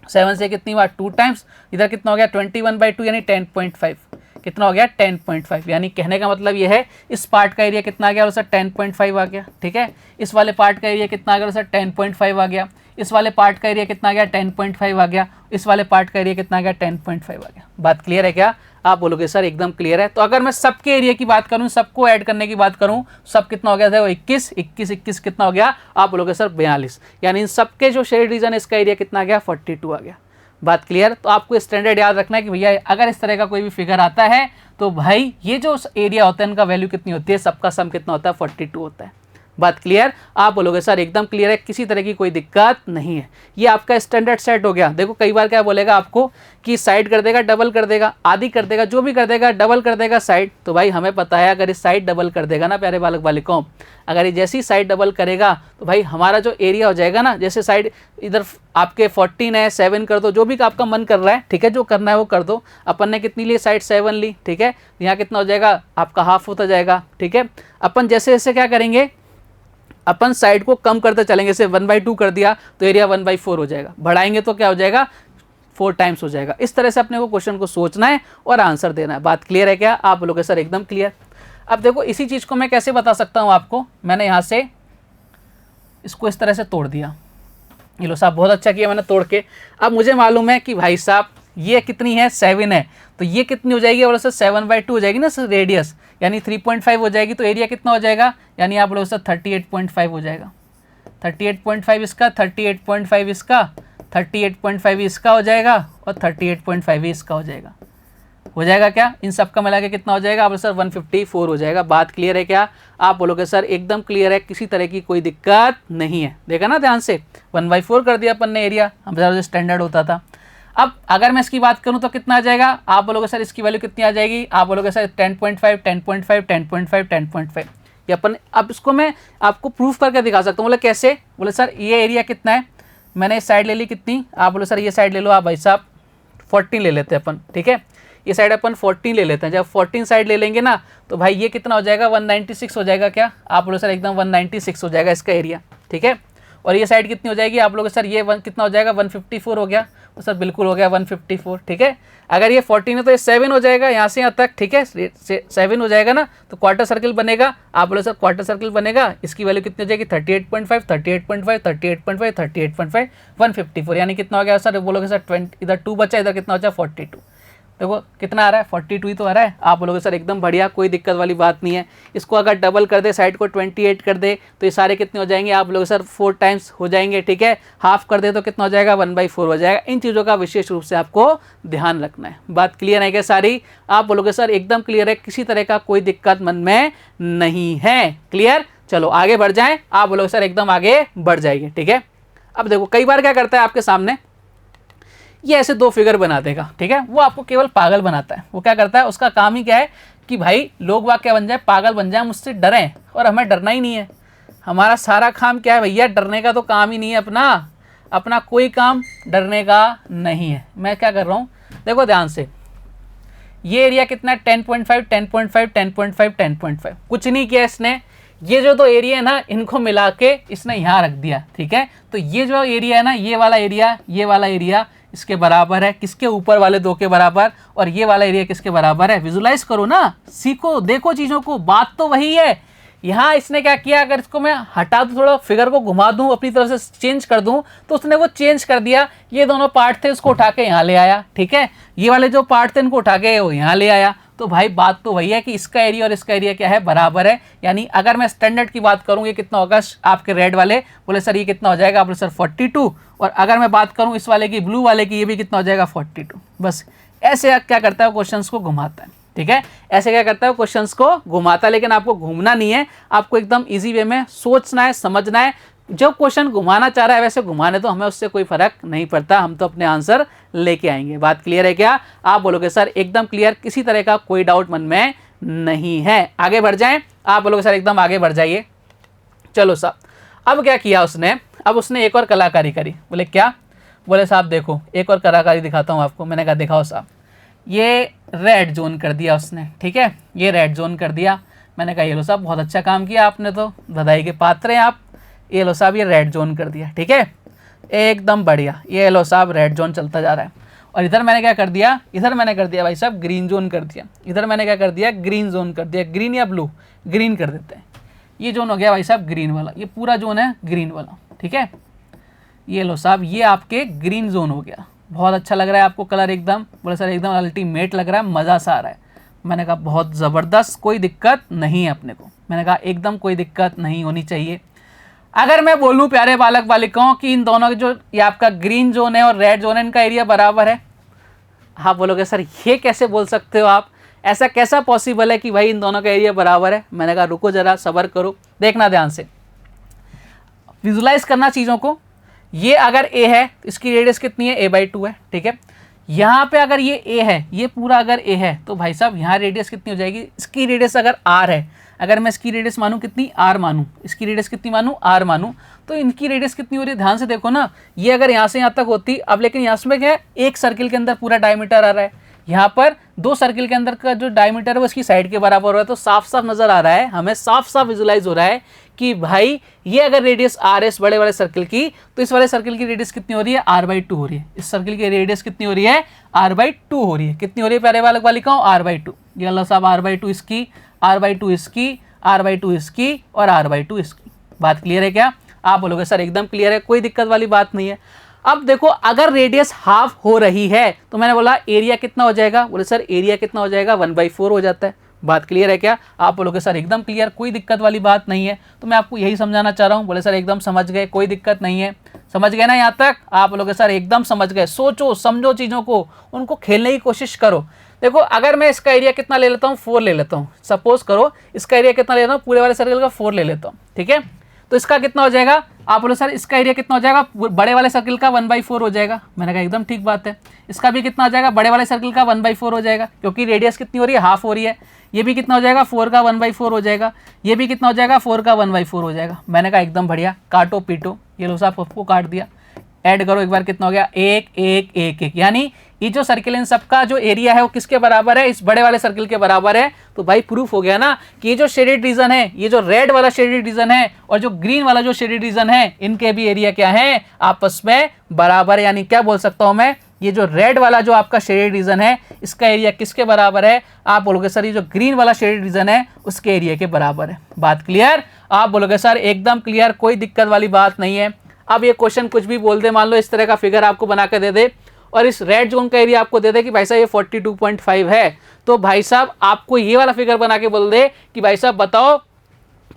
7 से कितनी बार 2 टाइम्स, इधर कितना हो गया 21/2 यानी 10.5, कितना हो गया 10.5। यानी कहने का मतलब ये है इस पार्ट का एरिया कितना आ गया सर 10.5 आ गया, ठीक है। इस वाले पार्ट का एरिया कितना आ गया सर 10.5 आ गया, इस वाले पार्ट का एरिया कितना आ गया 10.5 आ गया, इस वाले पार्ट का एरिया कितना आ गया 10.5 आ गया। बात क्लियर है क्या, आप बोलोगे सर एकदम क्लियर है। तो अगर मैं सबके एरिया की बात करूं, सबको ऐड करने की बात करूं, सब कितना हो गया था 21, 21, 21 कितना हो गया, आप बोलोगे सर 42। यानी इन सबके जो शेड रीजन है इसका एरिया कितना आ गया 42 आ गया। बात क्लियर। तो आपको स्टैंडर्ड याद रखना है कि भैया अगर इस तरह का कोई भी फिगर आता है तो भाई ये जो एरिया होता है इनका वैल्यू कितनी होती है, सबका सम कितना होता है 42 होता है। बात क्लियर, आप बोलोगे सर एकदम क्लियर है, किसी तरह की कोई दिक्कत नहीं है। ये आपका स्टैंडर्ड सेट हो गया। देखो कई बार क्या बोलेगा आपको कि साइड कर देगा, डबल कर देगा, आधी कर देगा, जो भी कर देगा डबल कर देगा साइड। तो भाई हमें पता है अगर इस साइड डबल कर देगा ना प्यारे बालक बालिकाओं, अगर ये जैसी साइड डबल करेगा तो भाई हमारा जो एरिया हो जाएगा ना, जैसे साइड इधर आपके 14 है 7 कर दो, जो भी आपका मन कर रहा है, ठीक है, जो करना है वो कर दो। अपन ने कितनी ली साइड 7 ली, ठीक है, यहाँ कितना हो जाएगा आपका हाफ होता जाएगा, ठीक है। अपन जैसे जैसे क्या करेंगे, अपन साइड को कम करते चलेंगे, जैसे 1/2 कर दिया तो एरिया 1/4 हो जाएगा, बढ़ाएंगे तो क्या हो जाएगा 4 टाइम्स हो जाएगा। इस तरह से अपने को क्वेश्चन को सोचना है और आंसर देना है। बात क्लियर है क्या, आप बोलोगे सर एकदम क्लियर। अब देखो इसी चीज़ को मैं कैसे बता सकता हूँ आपको, मैंने यहाँ से इसको इस तरह से तोड़ दिया, ये लो साहब बहुत अच्छा किया मैंने तोड़ के। अब मुझे मालूम है कि भाई साहब ये कितनी है 7 है, तो ये कितनी हो जाएगी, बोलो सर 7/2 हो जाएगी ना सर रेडियस, यानी 3.5 हो जाएगी, तो एरिया कितना हो जाएगा, यानी आप बोलो सर 38.5 हो जाएगा। 38.5 इसका, 38.5 इसका, 38.5 इसका हो जाएगा और 38.5 इसका हो जाएगा। हो जाएगा क्या, इन सब का मिला के कितना हो जाएगा, आप बोलो सर 154 हो जाएगा। बात क्लियर है क्या, आप बोलोगे सर एकदम क्लियर है, किसी तरह की कोई दिक्कत नहीं है। देखा ना ध्यान से, 1/4 कर दिया अपन ने एरिया, हम स्टैंडर्ड होता था। अब अगर मैं इसकी बात करूं तो कितना आ जाएगा, आप बोलोगे सर इसकी वैल्यू कितनी आ जाएगी, आप बोलोगे सर 10.5, 10.5, 10.5, 10.5। ये अपन अब इसको मैं आपको प्रूफ करके दिखा सकता हूँ। बोले कैसे, बोले सर ये एरिया कितना है, मैंने इस साइड ले ली कितनी, आप बोलो सर ये साइड ले लो आप भाई साहब 14 ले लेते हैं अपन, ठीक है, ये साइड अपन 14 ले लेते हैं। जब 14 साइड ले लेंगे ना तो भाई ये कितना हो जाएगा 196 हो जाएगा क्या, आप बोलो सर एकदम 196 हो जाएगा इसका एरिया, ठीक है। और ये साइड कितनी हो जाएगी, आप लोग सर ये कितना हो जाएगा 154 हो गया, तो सर बिल्कुल हो गया 154, ठीक है। अगर ये 14 है तो ये 7 हो जाएगा यहाँ से यहाँ तक, ठीक है, 7 हो जाएगा ना, तो क्वार्टर सर्किल बनेगा, आप बोलो सर क्वार्टर सर्किल बनेगा, इसकी वैल्यू कितनी हो जाएगी 38.5, 38.5, 38.5, 38.5, 154, यानी कितना हो गया सर, बोलोगे सर 20, इधर 2 बचा, इधर कितना हो जाए 42। देखो कितना आ रहा है 42 ही तो आ रहा है। आप बोलोगे सर एकदम बढ़िया, कोई दिक्कत वाली बात नहीं है। इसको अगर डबल कर दे, साइड को 28 कर दे तो ये सारे कितने हो जाएंगे, आप बोलोगे सर 4 टाइम्स हो जाएंगे, ठीक है। हाफ कर दे तो कितना हो जाएगा 1/4 हो जाएगा। इन चीज़ों का विशेष रूप से आपको ध्यान रखना है। बात क्लियर है क्या सारी, आप बोलोगे सर एकदम क्लियर है, किसी तरह का कोई दिक्कत मन में नहीं है। क्लियर, चलो आगे बढ़ जाएं। आप बोलोगे सर एकदम आगे बढ़ जाएंगे, ठीक है। अब देखो कई बार क्या करता है आपके सामने, ये ऐसे 2 फिगर बना देगा, ठीक है, वो आपको केवल पागल बनाता है। वो क्या करता है, उसका काम ही क्या है कि भाई लोग वाग क्या बन जाए, पागल बन जाए, मुझसे डरें, और हमें डरना ही नहीं है। हमारा सारा काम क्या है भैया, डरने का तो काम ही नहीं है अपना। अपना कोई काम डरने का नहीं है। मैं क्या कर रहा हूँ, देखो ध्यान से, ये एरिया कितना है 10.5, 10.5, 10.5, 10.5, कुछ नहीं किया इसने। ये जो दो एरिया है ना, इनको मिला के इसने यहाँ रख दिया, ठीक है। तो ये जो एरिया है ना, ये वाला एरिया इसके बराबर है, किसके, ऊपर वाले दो के बराबर, और ये वाला एरिया किसके बराबर है। विजुलाइज करो ना, सीखो, देखो चीज़ों को, बात तो वही है। यहाँ इसने क्या किया, अगर इसको मैं हटा दूँ, थोड़ा फिगर को घुमा दूँ, अपनी तरफ से चेंज कर दूँ, तो उसने वो चेंज कर दिया। ये दोनों पार्ट थे, उसको उठा के यहाँ ले आया, ठीक है। ये वाले जो पार्ट थे इनको उठा के वो यहाँ ले आया। तो भाई बात तो वही है कि इसका एरिया और इसका एरिया क्या है, बराबर है। यानी अगर मैं स्टैंडर्ड की बात करूँ, ये कितना होगा, आपके रेड वाले बोले सर ये कितना हो जाएगा, आप बोले सर 42। और अगर मैं बात करूँ इस वाले की, ब्लू वाले की, ये भी कितना हो जाएगा 42। बस ऐसे क्या करता है, क्वेश्चंस को घुमाता है, ठीक है। ऐसे क्या करता है, क्वेश्चंस को घुमाता है। लेकिन आपको घूमना नहीं है, आपको एकदम इजी वे में सोचना है, समझना है। जो क्वेश्चन घुमाना चाह रहा है वैसे घुमाने तो, हमें उससे कोई फर्क नहीं पड़ता, हम तो अपने आंसर लेके आएंगे। बात क्लियर है क्या? आप बोलोगे सर एकदम क्लियर, किसी तरह का कोई डाउट मन में नहीं है। आगे बढ़ जाएं, आप बोलोगे सर एकदम आगे बढ़ जाइए। चलो साहब, अब क्या किया उसने, अब उसने एक और कलाकारी करी। बोले क्या? बोले साहब देखो एक और कलाकारी दिखाता हूँ आपको। मैंने कहा दिखाओ साहब। ये रेड जोन कर दिया उसने, ठीक है, ये रेड जोन कर दिया। मैंने कहा ये लो साहब बहुत अच्छा काम किया आपने, तो बधाई के पात्र हैं आप। ये लो साहब ये रेड जोन कर दिया, ठीक है, एकदम बढ़िया। ये लो साहब रेड जोन चलता जा रहा है। और इधर मैंने क्या कर दिया, इधर मैंने कर दिया भाई साहब ग्रीन जोन कर दिया। इधर मैंने क्या कर दिया, ग्रीन जोन कर दिया। ग्रीन या ब्लू, ग्रीन कर देते हैं। ये जोन हो गया भाई साहब ग्रीन वाला, ये पूरा जोन है ग्रीन वाला, ठीक है। ये लो साहब ये आपके ग्रीन जोन हो गया। बहुत अच्छा लग रहा है आपको कलर एकदम? बोले सर एकदम अल्टीमेट लग रहा है, मज़ा सा आ रहा है। मैंने कहा बहुत ज़बरदस्त, कोई दिक्कत नहीं है अपने को। मैंने कहा एकदम कोई दिक्कत नहीं होनी चाहिए। अगर मैं बोलूं प्यारे बालक बालिकाओं कि इन दोनों के जो ये आपका ग्रीन जोन है और रेड जोन है, इनका एरिया बराबर है, आप बोलोगे सर ये कैसे बोल सकते हो आप, ऐसा कैसा पॉसिबल है कि भाई इन दोनों का एरिया बराबर है। मैंने कहा रुको ज़रा सब्र करो, देखना ध्यान से, विजुलाइज करना चीज़ों को। ये अगर ए है तो इसकी रेडियस कितनी है, a/2 है, ठीक है। यहाँ पे अगर ये ए है, ये पूरा अगर ए है, तो भाई साहब यहाँ रेडियस कितनी हो जाएगी, इसकी रेडियस अगर r है, अगर मैं इसकी रेडियस मानूँ कितनी, r मानूँ, इसकी रेडियस कितनी मानूँ, r मानूँ, तो इनकी रेडियस कितनी हो रही है, ध्यान से देखो ना। ये अगर यहाँ से यहाँ तक होती, अब लेकिन यहाँ में क्या है, एक सर्किल के अंदर पूरा डायमीटर आ रहा है, यहाँ पर दो सर्किल के अंदर का जो डायमीटर है वो इसकी साइड के बराबर हो रहा है। तो साफ साफ नजर आ रहा है, हमें साफ साफ विजुलाइज हो रहा है कि भाई ये अगर रेडियस r है इस बड़े वाले सर्किल की, तो इस वाले सर्किल की रेडियस कितनी हो रही है, r/2 हो रही है। इस सर्किल की रेडियस कितनी हो रही है, r/2 हो रही है। कितनी हो रही है प्यारे बालक बालिकाओं, r/2। ये अल्लाह साहब r/2 इसकी, r/2 इसकी, r/2 इसकी और r/2 इसकी। बात क्लियर है क्या? आप बोलोगे सर एकदम क्लियर है, कोई दिक्कत वाली बात नहीं है। अब देखो अगर रेडियस हाफ हो रही है तो मैंने बोला एरिया कितना हो जाएगा, बोले सर एरिया कितना हो जाएगा, 1/4 हो जाता है। बात क्लियर है क्या? आप बोलोगे सर एकदम क्लियर, कोई दिक्कत वाली बात नहीं है। तो मैं आपको यही समझाना चाह रहा हूँ। बोले सर एकदम समझ गए, कोई दिक्कत नहीं है, समझ गए ना यहाँ तक? आप बोलोगे सर एकदम समझ गए। सोचो समझो चीज़ों को, उनको खेलने की कोशिश करो। देखो अगर मैं इसका एरिया कितना ले लेता हूँ, 4 ले लेता हूँ, सपोज करो इसका एरिया कितना ले लेता हूँ, पूरे वाले सर्कल का 4 ले लेता हूँ, ठीक है। तो इसका कितना हो जाएगा, आप बोलो सर इसका एरिया कितना हो जाएगा, बड़े वाले सर्किल का 1/4 हो जाएगा। मैंने कहा एकदम ठीक बात है। इसका भी कितना हो जाएगा, बड़े वाले सर्किल का 1/4 हो जाएगा, क्योंकि रेडियस कितनी हो रही है, हाफ हो रही है। ये भी कितना हो जाएगा, 4 का 1/4 हो जाएगा। ये भी कितना हो जाएगा, 4 का 1/4 हो जाएगा। मैंने कहा एकदम बढ़िया, काटो पीटो। ये लो साहब आपको काट दिया, ऐड करो एक बार, कितना हो गया, 1 1 1 1। यानी ये जो सर्किल इन सबका जो एरिया है वो किसके बराबर है, इस बड़े वाले सर्किल के बराबर है। तो भाई प्रूफ हो गया ना कि ये जो शेडेड रीजन है, ये जो रेड वाला शेडेड रीजन है और जो ग्रीन वाला जो शेडेड रीजन है, इनके भी एरिया क्या है, आपस में बराबर है। यानी क्या बोल सकता हूं मैं, ये जो रेड वाला जो आपका शेडेड रीजन है, इसका एरिया किसके बराबर है, आप बोलोगे सर ये जो ग्रीन वाला शेडेड रीजन है उसके एरिया के बराबर है। बात क्लियर? आप बोलोगे सर एकदम क्लियर, कोई दिक्कत वाली बात नहीं है। अब ये क्वेश्चन कुछ भी बोल दे, मान लो इस तरह का फिगर आपको बना के दे दे और इस रेड जोन का एरिया आपको दे दे कि भाई साहब ये 42.5 है, तो भाई साहब आपको ये वाला फिगर बना के बोल दे कि भाई साहब बताओ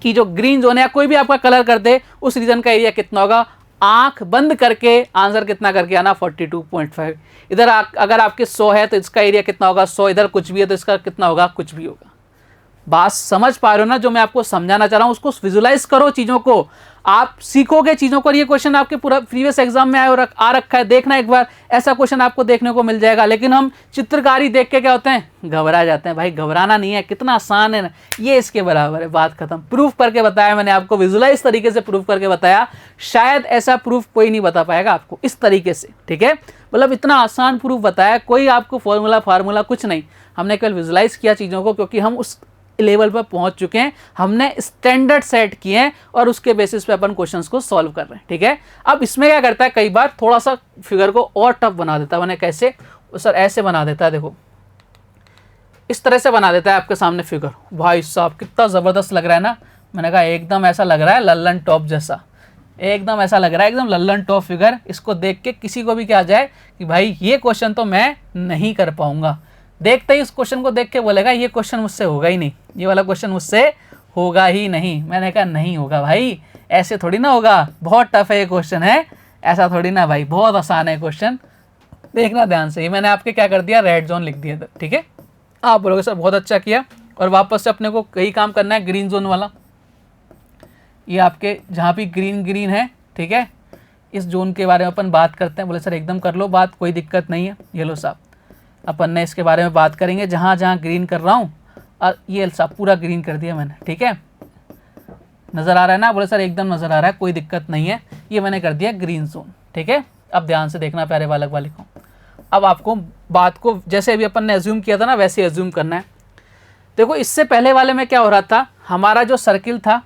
कि जो ग्रीन जोन है, कोई भी आपका कलर कर दे, उस रीजन का एरिया कितना होगा। आंख बंद करके आंसर कितना करके आना, 42.5। इधर अगर आपके 100 है तो इसका एरिया कितना होगा, 100। इधर कुछ भी है तो इसका कितना होगा, कुछ भी होगा। बात समझ पा रहे हो ना जो मैं आपको समझाना चाह रहा हूँ, उसको विजुलाइज करो चीज़ों को, आप सीखोगे चीज़ों को। ये क्वेश्चन आपके पूरा प्रीवियस एग्जाम में आ रखा है, देखना एक बार, ऐसा क्वेश्चन आपको देखने को मिल जाएगा। लेकिन हम चित्रकारी देख के क्या होते हैं, घबरा जाते हैं। भाई घबराना नहीं है, कितना आसान है ना, ये इसके बराबर है, बात खत्म। प्रूफ करके बताया मैंने आपको, विजुलाइज तरीके से प्रूफ करके बताया। शायद ऐसा प्रूफ कोई नहीं बता पाएगा आपको इस तरीके से, ठीक है। मतलब इतना आसान प्रूफ बताया, कोई आपको फार्मूला कुछ नहीं, हमने केवल विजुलाइज किया चीज़ों को, क्योंकि हम उस लेवल पर पहुंच चुके हैं, हमने स्टैंडर्ड सेट किए हैं और उसके बेसिस पे अपन क्वेश्चंस को सॉल्व कर रहे हैं, ठीक है। अब इसमें क्या करता है, कई बार थोड़ा सा फिगर को और टफ बना देता है। मैंने कैसे, सर ऐसे बना देता है, देखो इस तरह से बना देता है आपके सामने फिगर। भाई साहब कितना ज़बरदस्त लग रहा है ना, मैंने कहा एकदम ऐसा लग रहा है लल्लन टॉप जैसा, एकदम ऐसा लग रहा है, एकदम लल्लन टॉप फिगर। इसको देख के किसी को भी क्या आ जाए कि भाई ये क्वेश्चन तो मैं नहीं कर पाऊंगा, देखते ही इस क्वेश्चन को देख के बोलेगा ये क्वेश्चन मुझसे होगा ही नहीं, ये वाला क्वेश्चन मुझसे होगा ही नहीं। मैंने कहा नहीं होगा भाई, ऐसे थोड़ी ना होगा, बहुत टफ है ये क्वेश्चन है, ऐसा थोड़ी ना भाई, बहुत आसान है क्वेश्चन, देखना ध्यान से। ये मैंने आपके क्या कर दिया, रेड जोन लिख दिया था, ठीक है। आप बोलोगे सर बहुत अच्छा किया, और वापस से अपने को कई काम करना है, ग्रीन जोन वाला, ये आपके जहाँ भी ग्रीन है, ठीक है, इस जोन के बारे में अपन बात करते हैं। बोले सर एकदम कर लो बात, कोई दिक्कत नहीं है। ये लो साहब, अपन ने इसके बारे में बात करेंगे, जहाँ जहाँ ग्रीन कर रहा हूँ, और ये साहब पूरा ग्रीन कर दिया मैंने, ठीक है, नज़र आ रहा है ना। बोले सर एकदम नज़र आ रहा है, कोई दिक्कत नहीं है, ये मैंने कर दिया ग्रीन जोन, ठीक है। अब ध्यान से देखना प्यारे बालक बालिकाओं, अब आपको बात को जैसे अभी अपन ने एज्यूम किया था ना, वैसे एज्यूम करना है। देखो इससे पहले वाले में क्या हो रहा था, हमारा जो सर्किल था,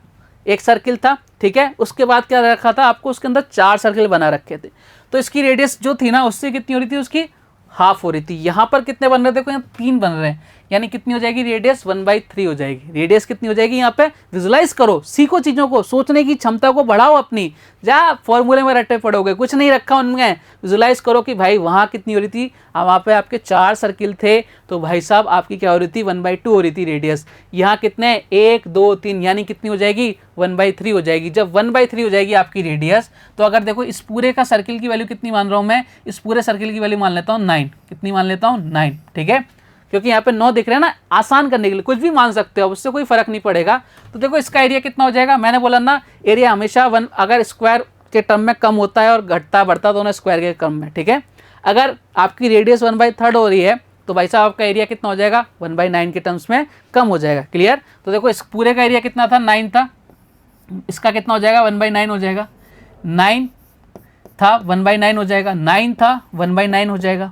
एक सर्किल था, ठीक है, उसके बाद क्या रखा था आपको, उसके अंदर 4 सर्किल बना रखे थे। तो इसकी रेडियस जो थी ना, उससे कितनी हो रही थी, उसकी हाफ हो रही थी। यहाँ पर कितने बन रहे थे, देखो यहाँ 3 बन रहे हैं, यानी कितनी हो जाएगी रेडियस, 1/3 हो जाएगी। रेडियस कितनी हो जाएगी, यहाँ पे विजुलाइज करो, सीखो चीज़ों को, सोचने की क्षमता को बढ़ाओ अपनी। जा फॉर्मूले में रट्टे पड़ोगे, कुछ नहीं रखा उनमें, विजुलाइज करो कि भाई वहाँ कितनी हो रही थी, वहाँ पे आपके 4 सर्किल थे, तो भाई साहब आपकी क्या हो रही थी, 1/2 हो रही थी रेडियस। यहाँ कितने, 1 2 3, यानी कितनी हो जाएगी, 1/3 हो जाएगी। जब 1/3 हो जाएगी आपकी रेडियस, तो अगर देखो इस पूरे का सर्किल की वैल्यू कितनी मान रहा हूँ मैं, इस पूरे सर्किल की वैल्यू मान लेता हूँ 9, कितनी मान लेता हूँ 9, ठीक है, क्योंकि यहाँ पे 9 दिख रहे हैं ना, आसान करने के लिए कुछ भी मान सकते हो, उससे कोई फर्क नहीं पड़ेगा। तो देखो इसका एरिया कितना हो जाएगा, मैंने बोला ना एरिया हमेशा अगर स्क्वायर के टर्म में कम होता है और घटता बढ़ता दोनों स्क्वायर के क्रम में, ठीक है। अगर आपकी रेडियस 1/3 हो रही है, तो भाई साहब आपका एरिया कितना हो जाएगा, 1/9 के टर्म्स में कम हो जाएगा, क्लियर। तो देखो इस पूरे का एरिया कितना था, 9 था, इसका कितना हो जाएगा, 1/9 हो जाएगा, 9 था 1/9 हो जाएगा, 9 था 1/9 हो जाएगा,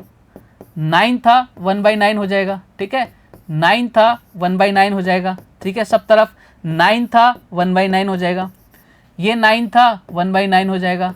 9 था 1/9 हो जाएगा, ठीक है, 9 था 1/9 हो जाएगा, ठीक है, सब तरफ 9 था 1/9 हो जाएगा, ये 9 था 1/9 हो जाएगा,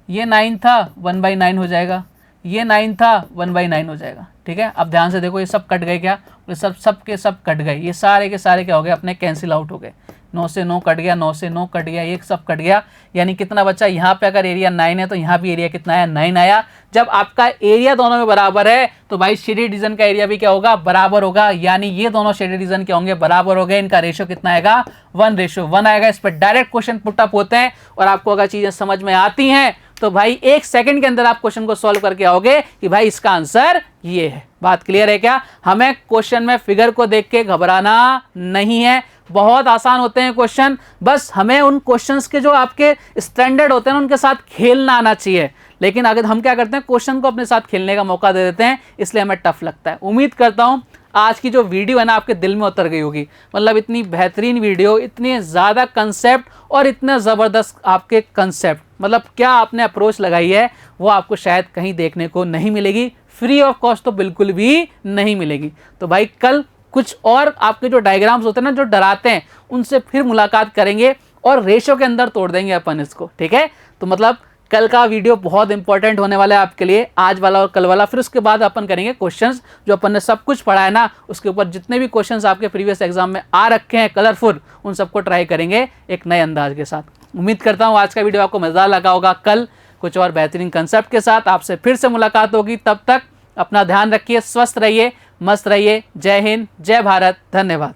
ये 9 था 1/9 हो जाएगा, ये 9 था 1/9 हो जाएगा, ठीक है। अब ध्यान से देखो ये सब कट गए क्या, सब के सब कट गए, ये सारे के सारे क्या हो गए, अपने कैंसिल आउट हो गए, 9 से 9 कट गया, 9 से 9 कट गया, एक सब कट गया, यानी कितना बचा, यहाँ पे अगर एरिया 9 है तो यहाँ भी एरिया कितना आया, 9 आया। जब आपका एरिया दोनों में बराबर है तो भाई शेडेड रीजन का एरिया भी क्या होगा, बराबर होगा, यानी ये दोनों शेडेड रीजन क्या होंगे, बराबर हो गए। इनका रेशो कितना आएगा, 1:1 आएगा। इस पर डायरेक्ट क्वेश्चन पुट अप होते हैं, और आपको अगर चीजें समझ में आती हैं तो भाई 1 सेकंड के अंदर आप क्वेश्चन को सॉल्व करके आओगे कि भाई इसका आंसर ये है। बात क्लियर है क्या, हमें क्वेश्चन में फिगर को देख के घबराना नहीं है, बहुत आसान होते हैं क्वेश्चन, बस हमें उन क्वेश्चंस के जो आपके स्टैंडर्ड होते हैं उनके साथ खेलना आना चाहिए। लेकिन अगर हम क्या करते हैं, क्वेश्चन को अपने साथ खेलने का मौका दे देते हैं, इसलिए हमें टफ लगता है। उम्मीद करता हूं आज की जो वीडियो है ना आपके दिल में उतर गई होगी, मतलब इतनी बेहतरीन वीडियो, इतने ज़्यादा कंसेप्ट और इतने ज़बरदस्त आपके कंसेप्ट, मतलब क्या आपने अप्रोच लगाई है वो आपको शायद कहीं देखने को नहीं मिलेगी, फ्री ऑफ कॉस्ट तो बिल्कुल भी नहीं मिलेगी। तो भाई कल कुछ और आपके जो डायग्राम्स होते हैं ना जो डराते हैं, उनसे फिर मुलाकात करेंगे और रेशो के अंदर तोड़ देंगे अपन इसको, ठीक है। तो मतलब कल का वीडियो बहुत इंपॉर्टेंट होने वाला है आपके लिए, आज वाला और कल वाला। फिर उसके बाद अपन करेंगे क्वेश्चंस, जो अपन ने सब कुछ पढ़ा है ना उसके ऊपर जितने भी क्वेश्चंस आपके प्रीवियस एग्जाम में आ रखे हैं कलरफुल, उन सबको ट्राई करेंगे एक नए अंदाज के साथ। उम्मीद करता हूँ आज का वीडियो आपको मज़ेदार लगा होगा। कल कुछ और बेहतरीन कंसेप्ट के साथ आपसे फिर से मुलाकात होगी, तब तक अपना ध्यान रखिए, स्वस्थ रहिए, मस्त रहिए। जय हिंद, जय भारत, धन्यवाद।